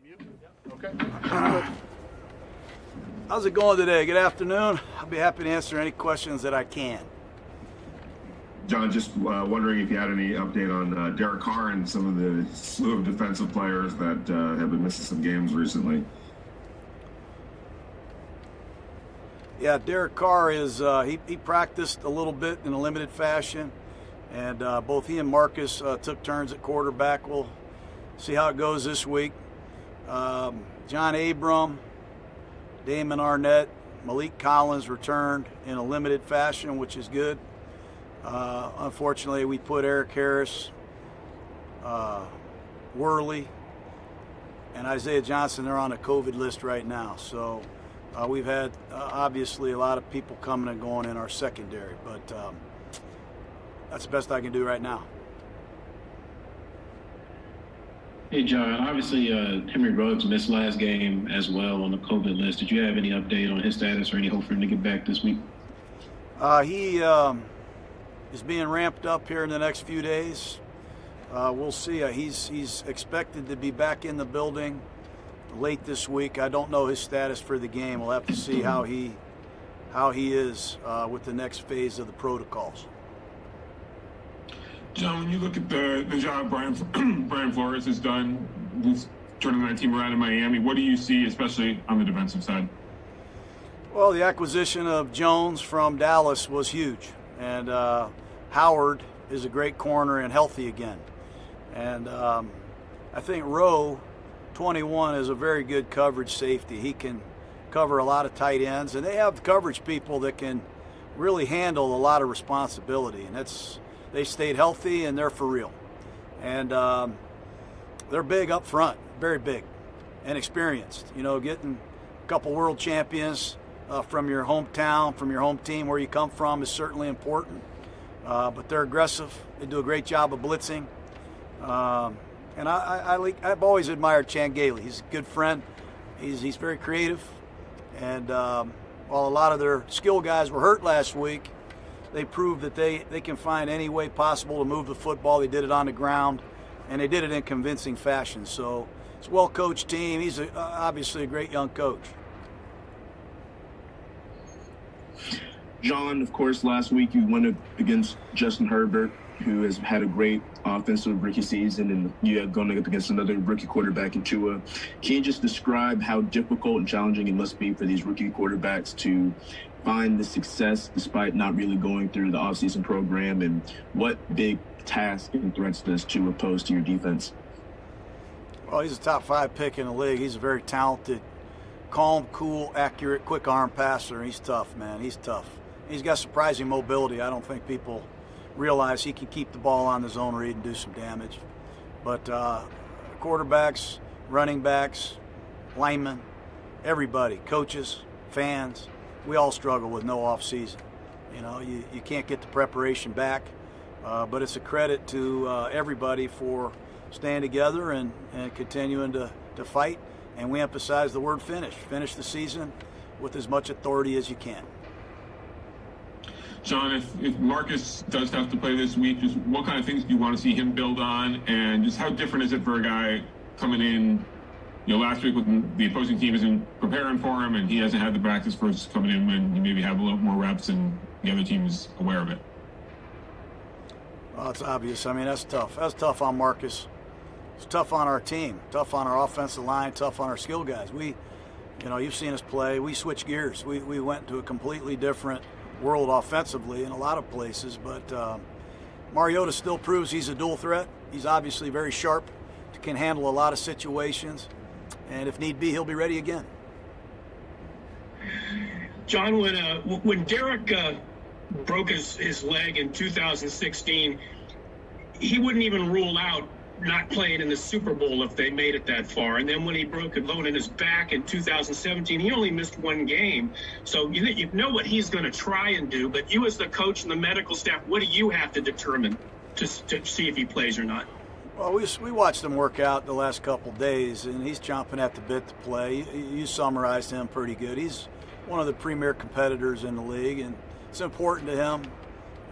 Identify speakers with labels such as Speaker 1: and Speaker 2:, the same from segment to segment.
Speaker 1: Okay.
Speaker 2: How's it going today? Good afternoon. I'll be happy to answer any questions that I can.
Speaker 1: John, just wondering if you had any update on Derek Carr and some of the slew of defensive players that have been missing some games recently.
Speaker 2: Yeah, Derek Carr is he practiced a little bit in a limited fashion, and both he and Marcus took turns at quarterback. We'll see how it goes this week. John Abram, Damon Arnett, Malik Collins returned in a limited fashion, which is good. Unfortunately, we put Eric Harris, Worley, and Isaiah Johnson. They're on a COVID list right now. So we've had, obviously, a lot of people coming and going in our secondary. But that's the best I can do right now.
Speaker 3: Hey, John, obviously Henry Ruggs missed last game as well on the COVID list. Did you have any update on his status or any hope for him to get back this week?
Speaker 2: He is being ramped up here in the next few days. We'll see. He's expected to be back in the building late this week. I don't know his status for the game. We'll have to see how he is with the next phase of the protocols.
Speaker 4: John, when you look at the job Brian Flores has done, who's turning that team around in Miami, what do you see, especially on the defensive side?
Speaker 2: Well, the acquisition of Jones from Dallas was huge, and Howard is a great corner and healthy again. And I think Rowe, 21, is a very good coverage safety. He can cover a lot of tight ends, and they have coverage people that can really handle a lot of responsibility, and they stayed healthy and they're for real. And they're big up front, very big and experienced. You know, getting a couple world champions from your hometown, from your home team where you come from is certainly important. But they're aggressive. They do a great job of blitzing. And I've always admired Chan Gailey. He's a good friend. He's very creative. And while a lot of their skill guys were hurt last week, they proved that they can find any way possible to move the football. They did it on the ground, and they did it in convincing fashion. So it's a well-coached team. He's obviously a great young coach.
Speaker 5: John, of course, last week you went up against Justin Herbert, who has had a great offensive rookie season, and you're going up against another rookie quarterback in Tua. Can you just describe how difficult and challenging it must be for these rookie quarterbacks to find the success despite not really going through the offseason program, and what big task and threats does Tua pose to your defense?
Speaker 2: Well, he's a top 5 pick in the league. He's a very talented, calm, cool, accurate, quick arm passer. He's tough, man. He's tough. He's got surprising mobility. I don't think people realize he can keep the ball on the zone read and do some damage. But quarterbacks, running backs, linemen, everybody, coaches, fans, we all struggle with no off season. You know, you can't get the preparation back, but it's a credit to everybody for staying together and continuing to fight. And we emphasize the word finish. Finish the season with as much authority as you can.
Speaker 4: John, if Marcus does have to play this week, just what kind of things do you want to see him build on, and just how different is it for a guy coming in, you know, last week when the opposing team isn't preparing for him and he hasn't had the practice versus coming in when he maybe have a little more reps and the other team is aware of it?
Speaker 2: Well, it's obvious. I mean, that's tough. That's tough on Marcus. It's tough on our team, tough on our offensive line, tough on our skill guys. You've seen us play. We switched gears. We went to a completely different world offensively in a lot of places, but Mariota still proves he's a dual threat. He's obviously very sharp, can handle a lot of situations, and if need be, he'll be ready again.
Speaker 6: John, when Derek broke his leg in 2016, he wouldn't even rule out not playing in the Super Bowl if they made it that far. And then when he broke a bone in his back in 2017, he only missed 1 game. So you know what he's going to try and do, but you as the coach and the medical staff, what do you have to determine to see if he plays or not?
Speaker 2: Well, we watched him work out the last couple days, and he's chomping at the bit to play. You summarized him pretty good. He's one of the premier competitors in the league, and it's important to him.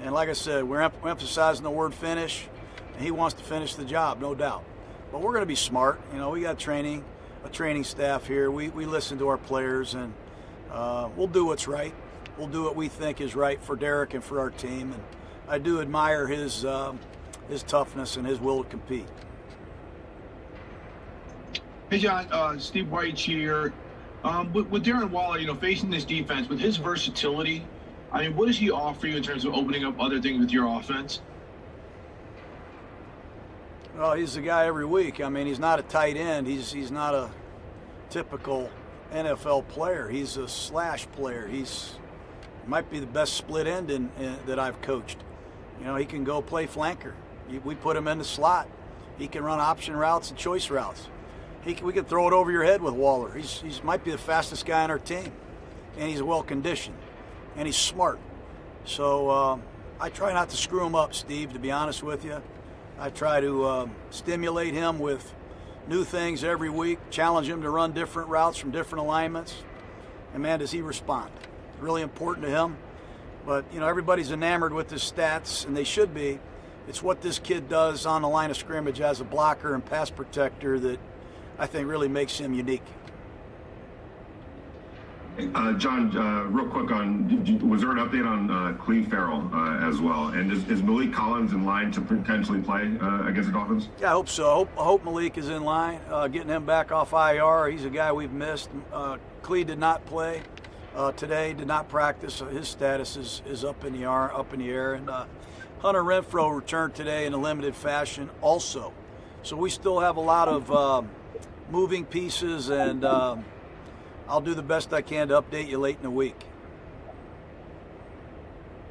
Speaker 2: And like I said, we're emphasizing the word finish. He wants to finish the job, no doubt. But we're going to be smart. You know, we got training a training staff here. We listen to our players, and we'll do what's right. We'll do what we think is right for Derek and for our team. And I do admire his toughness and his will to compete.
Speaker 7: Hey, John, Steve White here. With Darren Waller, facing this defense, with his versatility, I mean, what does he offer you in terms of opening up other things with your offense?
Speaker 2: Well, he's the guy every week. I mean, he's not a tight end. He's not a typical NFL player. He's a slash player. He might be the best split end that I've coached. He can go play flanker. We put him in the slot. He can run option routes and choice routes. We can throw it over your head with Waller. He's might be the fastest guy on our team, and he's well conditioned, and he's smart. So I try not to screw him up, Steve, to be honest with you. I try to stimulate him with new things every week, challenge him to run different routes from different alignments. And, man, does he respond. It's really important to him. But, everybody's enamored with his stats, and they should be. It's what this kid does on the line of scrimmage as a blocker and pass protector that I think really makes him unique.
Speaker 1: John, real quick was there an update on Cleve Farrell as well? And is Malik Collins in line to potentially play against the Dolphins?
Speaker 2: Yeah, I hope so. I hope Malik is in line, getting him back off IR. He's a guy we've missed. Cleve did not play today, did not practice. So his status is up in the air. And Hunter Renfrow returned today in a limited fashion also. So we still have a lot of moving pieces, and I'll do the best I can to update you late in the week.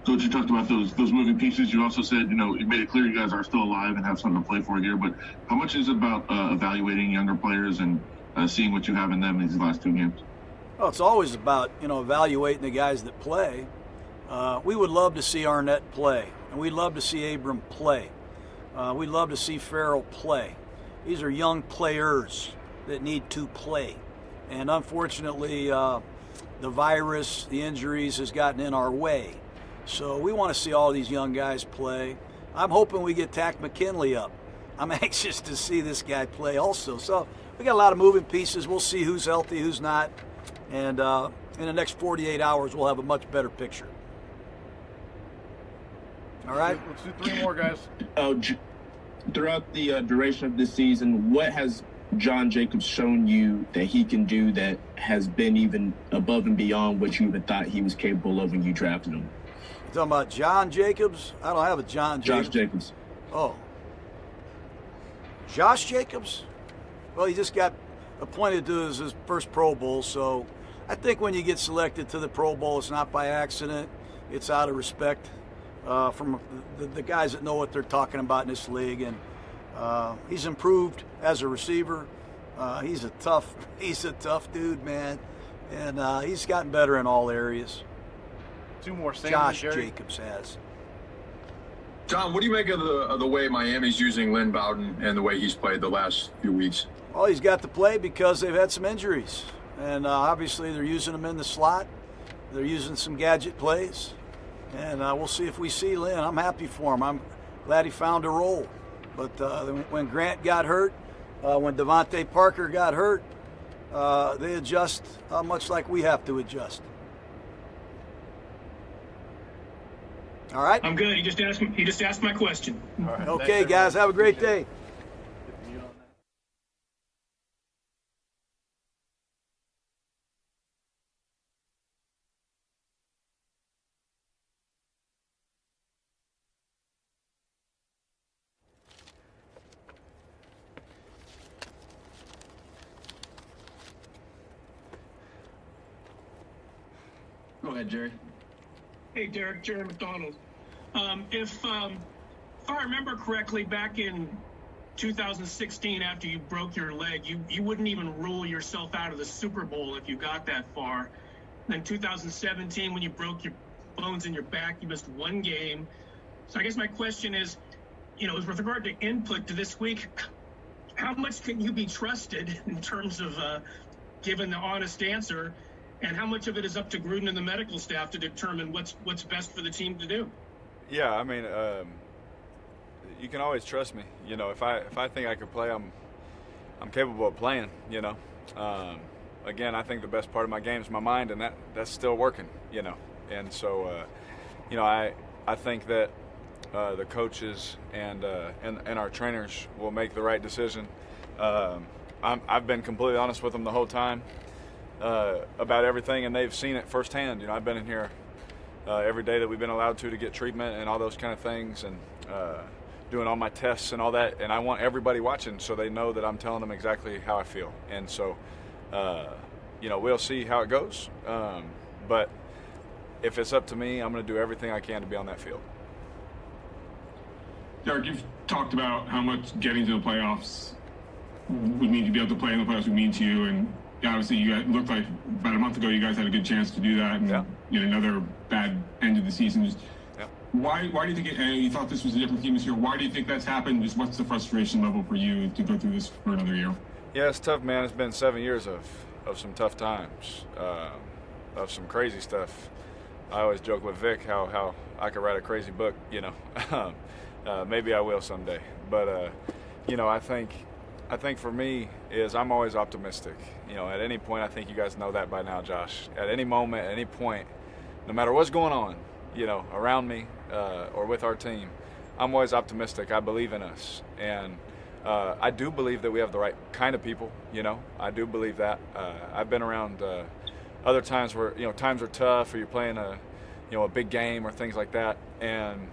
Speaker 8: Coach, you talked about those moving pieces. You also said, you made it clear you guys are still alive and have something to play for here. But how much is it about evaluating younger players and seeing what you have in them these last two games?
Speaker 2: Well, it's always about, evaluating the guys that play. We would love to see Arnett play, and we'd love to see Abram play. We'd love to see Farrell play. These are young players that need to play. And unfortunately, the virus, the injuries has gotten in our way. So we want to see all these young guys play. I'm hoping we get Tack McKinley up. I'm anxious to see this guy play also. So we got a lot of moving pieces. We'll see who's healthy, who's not. And in the next 48 hours, we'll have a much better picture. All right?
Speaker 9: Let's do three more, guys.
Speaker 5: Throughout the duration of this season, what has John Jacobs shown you that he can do that has been even above and beyond what you even thought he was capable of when you drafted him?
Speaker 2: You talking about John Jacobs? I don't have a John Jacobs.
Speaker 5: Josh Jacobs.
Speaker 2: Oh. Josh Jacobs? Well, he just got appointed to his first Pro Bowl, so I think when you get selected to the Pro Bowl, it's not by accident. It's out of respect from the guys that know what they're talking about in this league. And he's improved as a receiver. He's a tough dude, man, and he's gotten better in all areas.
Speaker 9: Two more.
Speaker 2: Josh Jacobs has.
Speaker 10: John, what do you make of the way Miami's using Lynn Bowden and the way he's played the last few weeks?
Speaker 2: Well, he's got to play because they've had some injuries, and obviously they're using him in the slot. They're using some gadget plays, and we'll see if we see Lynn. I'm happy for him. I'm glad he found a role. But when Grant got hurt, when Devontae Parker got hurt, they adjust much like we have to adjust. All right?
Speaker 6: I'm good. He just asked my question.
Speaker 9: All right.
Speaker 2: Okay, guys. Have a great day.
Speaker 5: Go ahead, Jerry.
Speaker 6: Hey, Derek, Jerry McDonald. If I remember correctly, back in 2016, after you broke your leg, you wouldn't even rule yourself out of the Super Bowl if you got that far. Then 2017, when you broke your bones in your back, you missed one game. So I guess my question is, with regard to input to this week, how much can you be trusted in terms of giving the honest answer? And how much of it is up to Gruden and the medical staff to determine what's best for the team to do?
Speaker 11: Yeah, I mean, you can always trust me. If I think I could play, I'm capable of playing. Again, I think the best part of my game is my mind, and that's still working, And so, I think that the coaches and our trainers will make the right decision. I've been completely honest with them the whole time about everything, and they've seen it firsthand. I've been in here every day that we've been allowed to get treatment and all those kind of things, and doing all my tests and all that. And I want everybody watching so they know that I'm telling them exactly how I feel. And so, we'll see how it goes. But if it's up to me, I'm going to do everything I can to be on that field.
Speaker 4: Derek, you've talked about how much getting to the playoffs would mean to be able to play in the playoffs would mean to you, and obviously it looked like about a month ago you guys had a good chance to do that, and another bad end of the season. Just why do you think you thought this was a different team this year? Why do you think that's happened? Just what's the frustration level for you to go through this for another year?
Speaker 11: Yeah, it's tough, man. It's been 7 years of some tough times, of some crazy stuff. I always joke with Vic how I could write a crazy book, Maybe I will someday. But, I think for me is I'm always optimistic. At any point, I think you guys know that by now, Josh. At any moment, at any point, no matter what's going on, around me or with our team, I'm always optimistic. I believe in us. And I do believe that we have the right kind of people, I do believe that. I've been around other times where, times are tough or you're playing a big game or things like that. And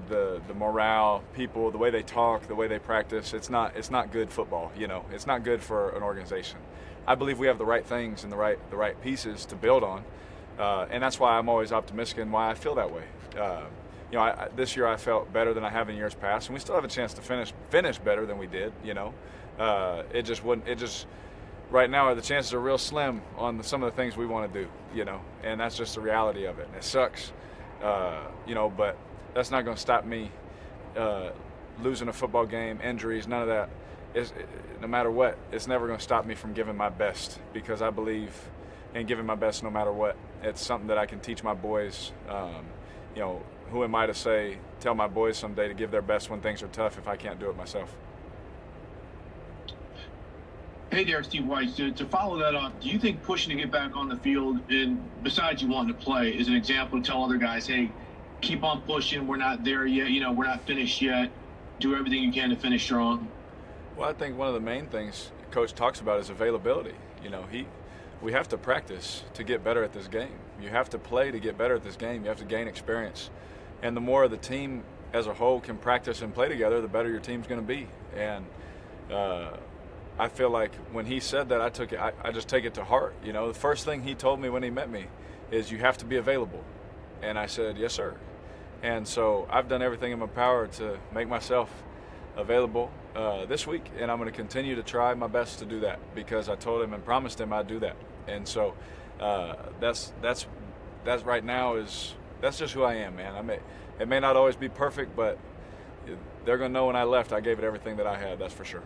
Speaker 11: the morale, people, the way they talk, the way they practice, it's not good football, It's not good for an organization. I believe we have the right things and the right pieces to build on. And that's why I'm always optimistic and why I feel that way. This year I felt better than I have in years past, and we still have a chance to finish better than we did. Right now the chances are real slim on some of the things we want to do. And that's just the reality of it. And it sucks, but that's not going to stop me losing a football game, injuries, none of that. No matter what, it's never going to stop me from giving my best, because I believe in giving my best no matter what. It's something that I can teach my boys. Who am I to tell my boys someday to give their best when things are tough if I can't do it myself?
Speaker 7: Hey there, Steve White. To follow that up, do you think pushing to get back on the field, and besides you wanting to play, is an example to tell other guys, hey, keep on pushing, we're not there yet, we're not finished yet, do everything you can to finish strong?
Speaker 11: Well, I think one of the main things Coach talks about is availability. We have to practice to get better at this game. You have to play to get better at this game. You have to gain experience. And the more the team as a whole can practice and play together, the better your team's going to be. And I feel like when he said that, I just take it to heart. The first thing he told me when he met me is you have to be available. And I said, yes, sir. And so I've done everything in my power to make myself available this week, and I'm going to continue to try my best to do that, because I told him and promised him I'd do that. And so that's right now that's just who I am, man. It may not always be perfect, but they're going to know when I left I gave it everything that I had, that's for sure.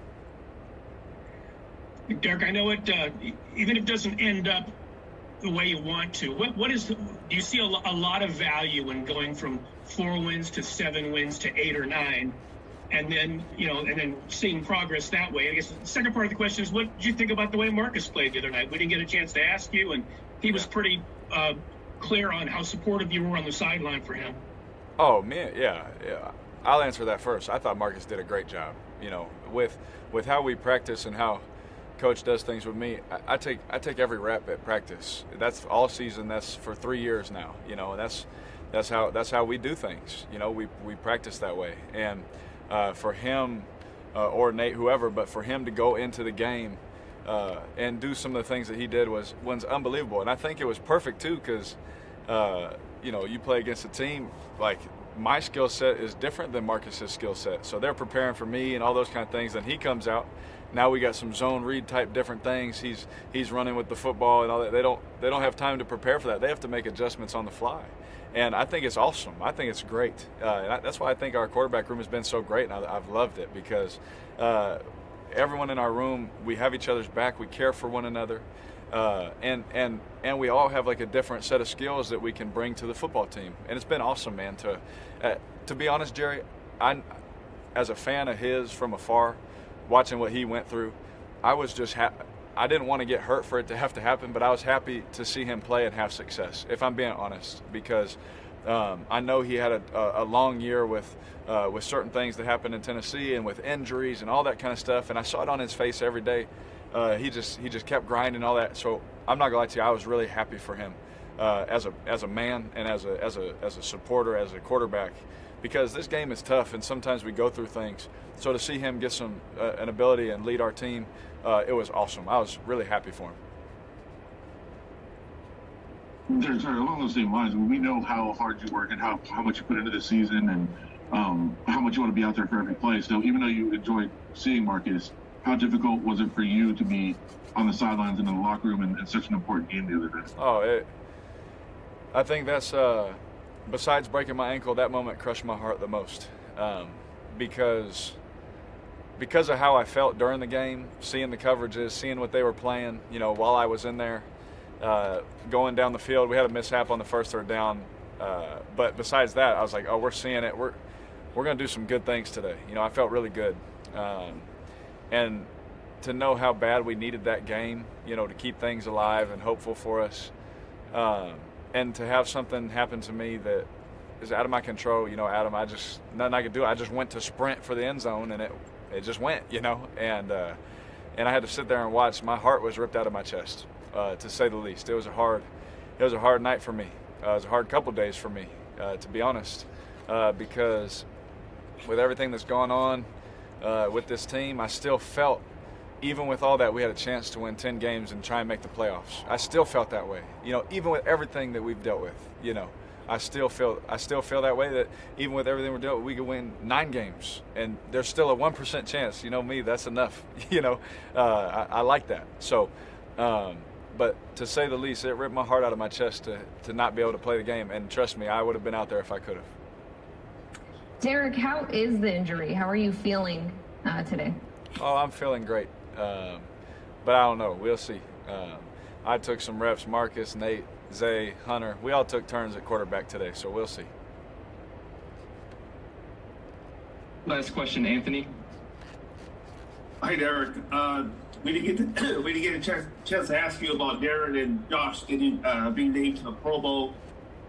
Speaker 6: Derek, I know it, even if it doesn't end up the way you want to, do you see a lot of value in going from 4 wins to 7 wins to 8 or 9, and then seeing progress that way? I guess the second part of the question is, what did you think about the way Marcus played the other night? We didn't get a chance to ask you, and he was pretty clear on how supportive you were on the sideline for him.
Speaker 11: Oh, man, yeah. I'll answer that first. I thought Marcus did a great job, with how we practice and how Coach does things with me. I take every rep at practice. That's all season. That's for 3 years now. That's how we do things. We practice that way. And for him or Nate, whoever, but for him to go into the game and do some of the things that he did was unbelievable. And I think it was perfect too, because you play against a team like my skill set is different than Marcus's skill set. So they're preparing for me and all those kind of things. Then he comes out. Now we got some zone read type different things. He's running with the football and all that. They don't have time to prepare for that. They have to make adjustments on the fly. And I think it's awesome. I think it's great. And that's why I think our quarterback room has been so great, and I've loved it, because everyone in our room, we have each other's back. We care for one another. And we all have like a different set of skills that we can bring to the football team. And it's been awesome, man. To be honest, Jerry, as a fan of his from afar, watching what he went through, I was just I didn't want to get hurt for it to have to happen, but I was happy to see him play and have success, if I'm being honest, because I know he had a long year with certain things that happened in Tennessee and with injuries and all that kind of stuff, and I saw it on his face every day. He just kept grinding all that. So I'm not gonna lie to you, I was really happy for him as a man and as a supporter, as a quarterback, because this game is tough and sometimes we go through things. So to see him get an ability and lead our team, it was awesome. I was really happy for him.
Speaker 8: Sorry, along those same lines, we know how hard you work and how much you put into the season and how much you want to be out there for every play. So even though you enjoyed seeing Marcus, how difficult was it for you to be on the sidelines and in the locker room in such an important game the other day?
Speaker 11: I think that's, besides breaking my ankle, that moment crushed my heart the most, because of how I felt during the game, seeing the coverages, seeing what they were playing, while I was in there. Going down the field, we had a mishap on the first third down, but besides that, I was like, oh, we're seeing it. We're going to do some good things today. I felt really good, and to know how bad we needed that game, to keep things alive and hopeful for us, and to have something happen to me that is out of my control. Adam, nothing I could do. I just went to sprint for the end zone, and it just went, and I had to sit there and watch. My heart was ripped out of my chest. To say the least. It was a hard night for me. It was a hard couple days for me, to be honest, because with everything that's gone on with this team, I still felt, even with all that, we had a chance to win 10 games and try and make the playoffs. I still felt that way. Even with everything that we've dealt with, I still feel that way, that even with everything we're doing, we could win 9 games, and there's still a 1% chance. Me, that's enough. I like that. So. But to say the least, it ripped my heart out of my chest to not be able to play the game. And trust me, I would have been out there if I could have.
Speaker 12: Derek, how is the injury? How are you feeling today?
Speaker 11: Oh, I'm feeling great. But I don't know. We'll see. I took some reps. Marcus, Nate, Zay, Hunter, we all took turns at quarterback today, so we'll see.
Speaker 13: Last question, Anthony.
Speaker 14: Hi, Derek. We didn't get a chance to ask you about Darren and Josh being named to the Pro Bowl.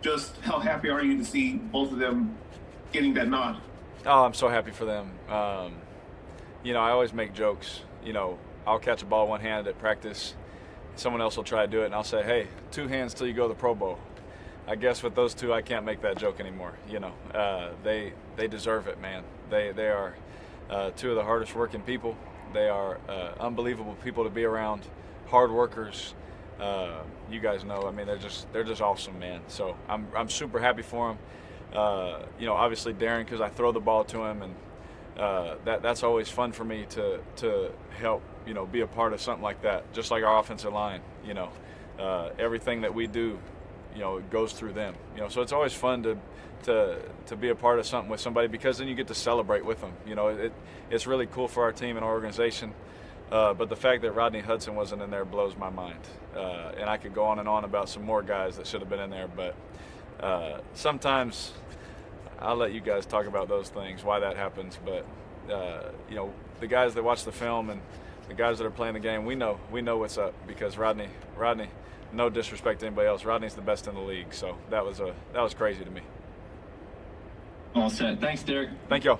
Speaker 14: Just how happy are you to see both of them getting that nod?
Speaker 11: Oh, I'm so happy for them. I always make jokes. I'll catch a ball one-handed at practice. Someone else will try to do it, and I'll say, hey, 2 hands till you go to the Pro Bowl. I guess with those two, I can't make that joke anymore. They deserve it, man. They are 2 of the hardest working people. They are unbelievable people to be around, hard workers. You guys know, they're just awesome, man. So I'm super happy for them. Obviously Darren, because I throw the ball to him, and that's always fun for me to help, be a part of something like that. Just like our offensive line, everything that we do, it goes through them. So it's always fun to be a part of something with somebody, because then you get to celebrate with them. It's really cool for our team and our organization. But the fact that Rodney Hudson wasn't in there blows my mind. And I could go on and on about some more guys that should have been in there. But sometimes I'll let you guys talk about those things, why that happens. But, the guys that watch the film and the guys that are playing the game, we know what's up, because Rodney, no disrespect to anybody else, Rodney's the best in the league. So that was crazy to me.
Speaker 13: All set. Thanks, Derek.
Speaker 11: Thank y'all.